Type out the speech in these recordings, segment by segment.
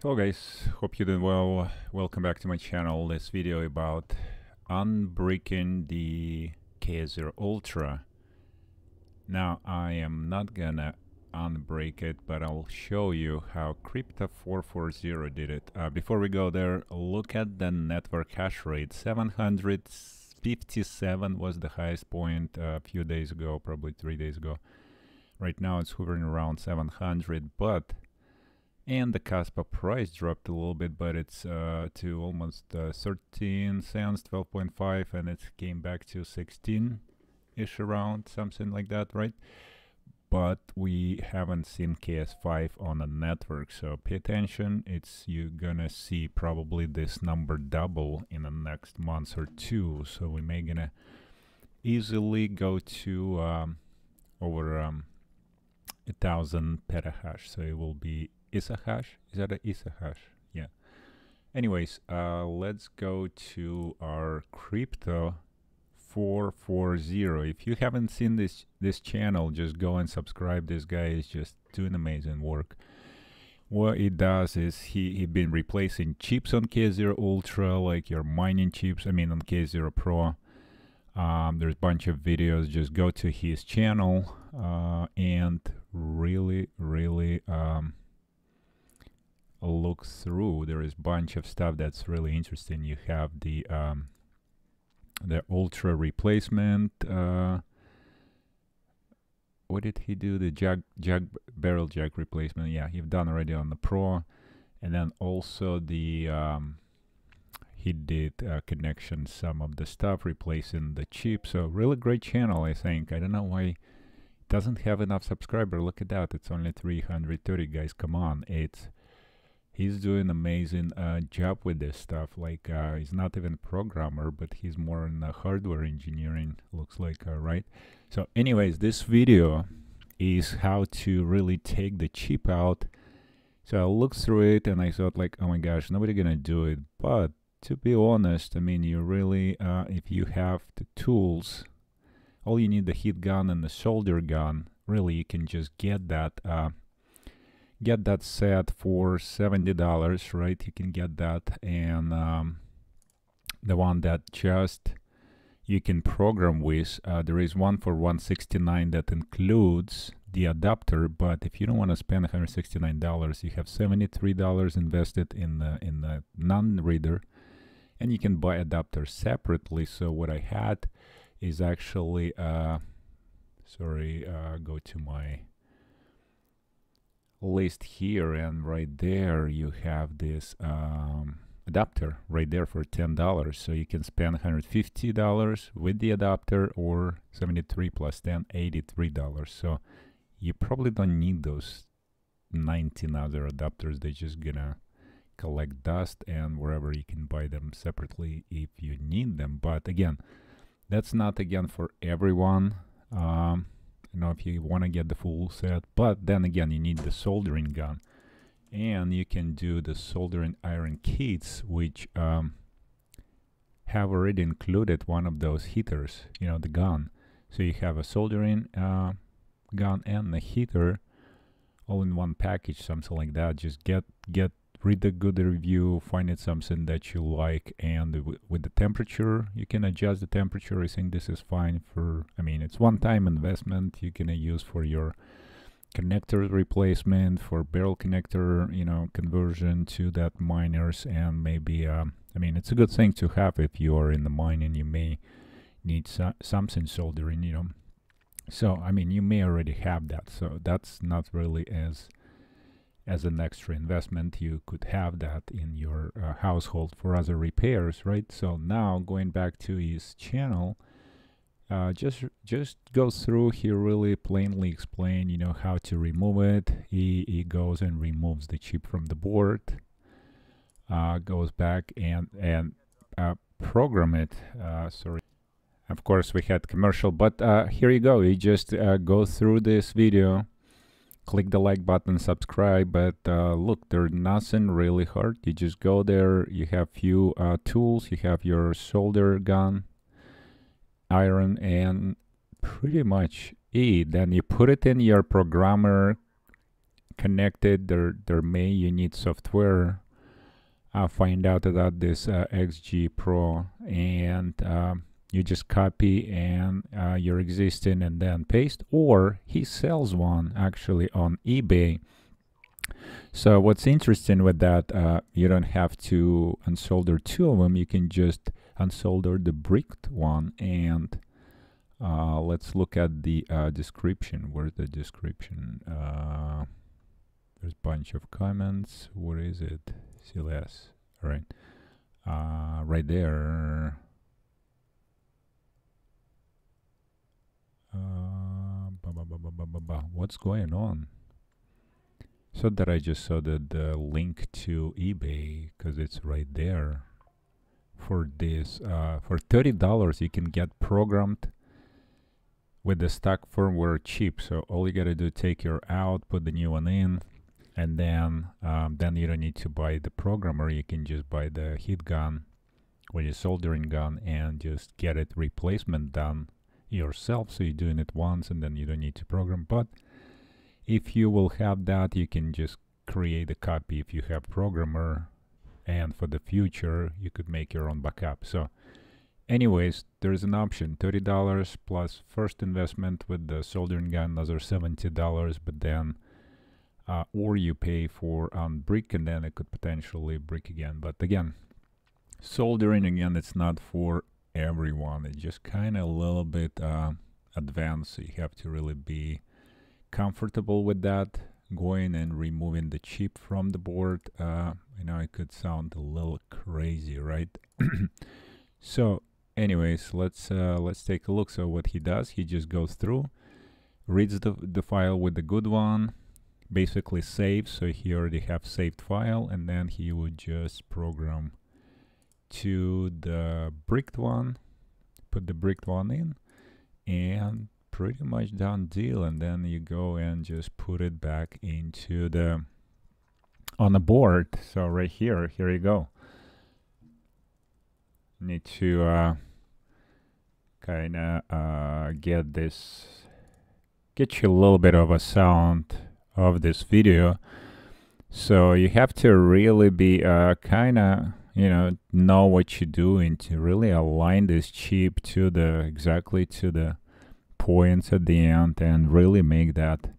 Hello guys, hope you're doing well. Welcome back to my channel. This video about unbricking the KS0 ULTRA. Now I am not gonna unbrick it, but I'll show you how Crypto440 did it. Before we go there, look at the network hash rate. 757 was the highest point a few days ago, probably 3 days ago. Right now it's hovering around 700, and the Caspa price dropped a little bit, but it's to almost 13 cents, 12.5, and it came back to 16-ish around, something like that, right? But we haven't seen KS5 on the network, so pay attention. You're gonna see probably this number double in the next month or two, so we may gonna easily go to over 1,000 petahash, so it will be isahash. Is that a isahash? Yeah. Anyways, let's go to our Crypto440. If you haven't seen this channel, just go and subscribe. This guy is just doing amazing work. What he does is he been replacing chips on KS0 ULTRA, like your mining chips. I mean on KS0 Pro. There's a bunch of videos. Just go to his channel and really look through. There is a bunch of stuff that's really interesting. You have the Ultra replacement. What did he do? The barrel jack replacement. Yeah, you've done already on the Pro, and then also the he did connection, some of the stuff, replacing the chip. So really great channel, I think. I don't know why it doesn't have enough subscribers. Look at that, it's only 330, guys. Come on, he's doing amazing job with this stuff. Like he's not even a programmer, but he's more in the hardware engineering, looks like, right? So anyways, this video is how to really take the chip out. So I looked through it and I thought, like, oh my gosh, nobody gonna do it. But to be honest, I mean, you really, if you have the tools, all you need the heat gun and the solder gun. Really, you can just get that set for $70, right? You can get that, and the one that just you can program with. There is one for $169 that includes the adapter, but if you don't want to spend $169, you have $73 invested in the non-reader, and you can buy adapter separately. So what I had is actually go to my list here, and right there you have this adapter right there for $10. So you can spend $150 with the adapter, or 73 plus 10, $83. So you probably don't need those 19 other adapters. They're just gonna collect dust, and wherever you can buy them separately if you need them. But again, that's not again for everyone. You know, if you want to get the full set, but then again, you need the soldering gun, and you can do the soldering iron kits, which have already included one of those heaters, you know, the gun. So you have a soldering gun and the heater all in one package, something like that. Just read the good review, find it something that you like, and with the temperature, you can adjust the temperature. I think this is fine for, I mean, it's one-time investment you can use for your connector replacement, for barrel connector, you know, conversion to that miners, and maybe, I mean, it's a good thing to have if you are in the mine and you may need something soldering, you know. So, I mean, you may already have that, so that's not really as an extra investment. You could have that in your household for other repairs, right? So now going back to his channel, just go through here, really plainly explain, you know, how to remove it. He goes and removes the chip from the board, goes back and program it. Sorry, of course we had commercial, but here you go. You just go through this video, click the like button, subscribe, but look, there's nothing really hard. You just go there, you have few tools, you have your solder gun, iron, and pretty much it. Then you put it in your programmer connected, there may you need software. Find out about this XG Pro, and you just copy and your existing and then paste, or he sells one actually on eBay. So what's interesting with that, you don't have to unsolder two of them. You can just unsolder the bricked one. And let's look at the description. Where's the description? There's a bunch of comments. What is it? CLS. All right. Right there. What's going on? So that I just saw the link to eBay, because it's right there. For this, for $30, you can get programmed with the stock firmware chip. So all you gotta do, take your out, put the new one in, and then you don't need to buy the programmer. You can just buy the heat gun with your soldering gun and just get it replacement done yourself. So you're doing it once and then you don't need to program. But if you will have that, you can just create a copy if you have programmer, and for the future you could make your own backup. So anyways, there's an option, $30 plus first investment with the soldering gun, another $70, but then or you pay for UNBRICK and then it could potentially brick again. But again, soldering, again, it's not for everyone. It's just kind of a little bit advanced, so you have to really be comfortable with that, going and removing the chip from the board. I know it could sound a little crazy, right? So anyways, let's take a look. So what he does, he just goes through, reads the file with the good one, basically saves. So he already have saved file, and then he would just program to the bricked one, put the bricked one in, and pretty much done deal. And then you go and just put it back into the on the board. So right here you go. Need to kind of get you a little bit of a sound of this video. So you have to really be kind of, you know what you're doing to really align this chip to the exactly to the points at the end and really make that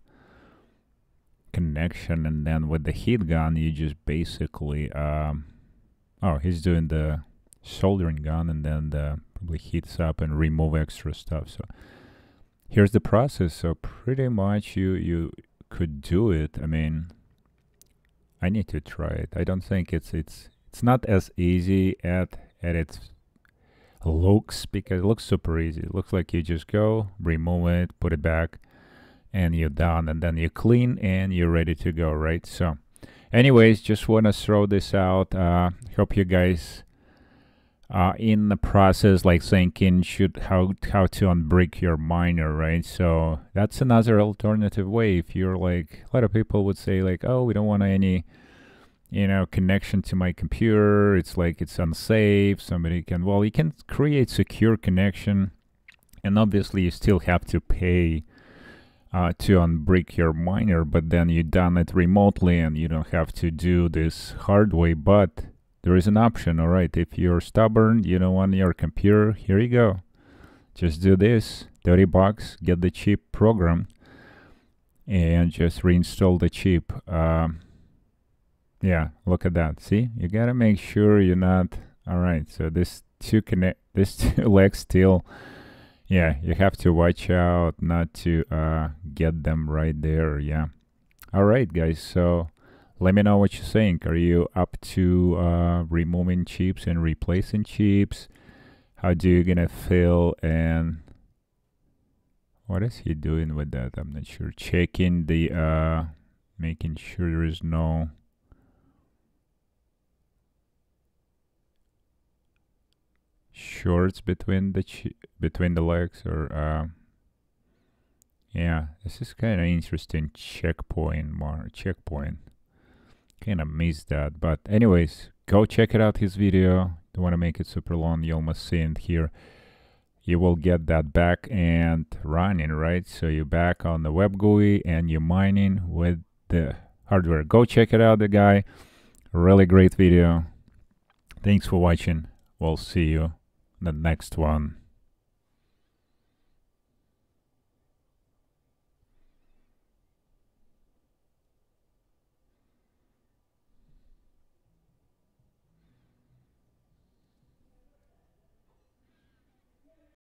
connection. And then with the heat gun, you just basically oh, he's doing the soldering gun, and then probably heats up and remove extra stuff. So here's the process. So pretty much you could do it. I mean, I need to try it. I don't think it's not as easy at its looks, because it looks super easy. It looks like you just go, remove it, put it back, and you're done. And then you clean and you're ready to go, right? So anyways, just want to throw this out. Hope you guys in the process, like thinking how to unbrick your miner, right? So that's another alternative way. If you're like, a lot of people would say like, oh, we don't want any connection to my computer, it's like it's unsafe. Somebody can, well, you can create secure connection, and obviously you still have to pay to unbrick your miner, but then you done it remotely and you don't have to do this hard way. But there is an option. All right, if you're stubborn, you don't want your computer, here you go, just do this, $30, get the chip programmed, and just reinstall the chip. Yeah, look at that. See, you gotta make sure you're not. All right, so this two legs still, yeah, you have to watch out not to get them right there. Yeah. All right, guys, so let me know what you think. Are you up to removing chips and replacing chips? How do you gonna feel? And what is he doing with that? I'm not sure. Checking the making sure there is no shorts between the legs, or yeah, this is kind of interesting. Checkpoint. Kind of missed that, but anyways, go check it out, his video. Don't want to make it super long. You almost see it here. You will get that back and running, right? So you're back on the web GUI and you're mining with the hardware. Go check it out, the guy. Really great video. Thanks for watching. We'll see you in the next one.